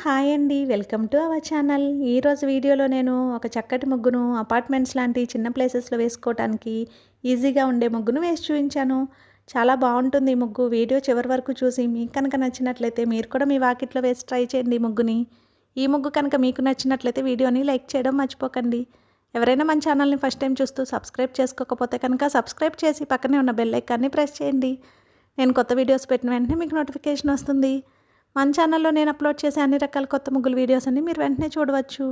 Hi అండి. Welcome to our channel. ఈరోజు వీడియోలో నేను ఒక చక్కటి ముగ్గును అపార్ట్మెంట్స్ లాంటి చిన్న ప్లేసెస్‌లో వేసుకోవటానికి ఈజీగా ఉండే ముగ్గును వేసి చూయించాను. చాలా బావుంటుంది ఈ ముగ్గు. వీడియో చివరి వరకు చూసి మీకు కనుక నచ్చినట్లయితే మీరు కూడా మీ వాకిట్లో వేసి ట్రై చేయండి ఈ ముగ్గుని. ఈ ముగ్గు కనుక మీకు నచ్చినట్లయితే వీడియోని లైక్ చేయడం మర్చిపోకండి. ఎవరైనా మన ఛానల్ని ఫస్ట్ టైం చూస్తూ సబ్స్క్రైబ్ చేసుకోకపోతే కనుక సబ్స్క్రైబ్ చేసి పక్కనే ఉన్న బెల్ ఐకాన్ని ప్రెస్ చేయండి. నేను కొత్త వీడియోస్ పెట్టిన వెంటనే మీకు నోటిఫికేషన్ వస్తుంది. మన ఛానల్లో నేను అప్లోడ్ చేసే అన్ని రకాల కొత్త ముగ్గుల వీడియోస్ అన్ని మీరు వెంటనే చూడవచ్చు.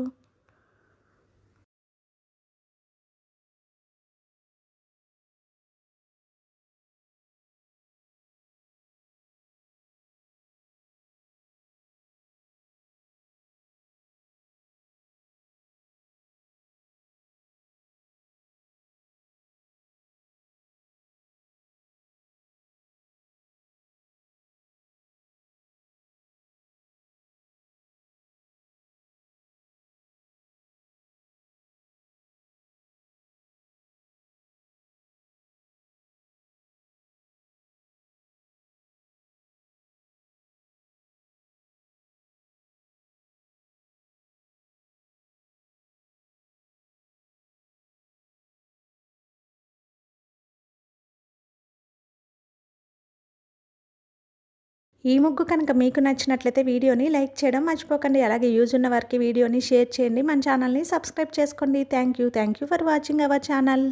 ఈ ముగ్గు కనుక మీకు నచ్చినట్లయితే వీడియోని లైక్ చేయడం మర్చిపోకండి. అలాగే యూజ్ ఉన్న వారికి వీడియోని షేర్ చేయండి. మన ఛానల్ని సబ్స్క్రైబ్ చేసుకోండి. Thank you for watching our channel.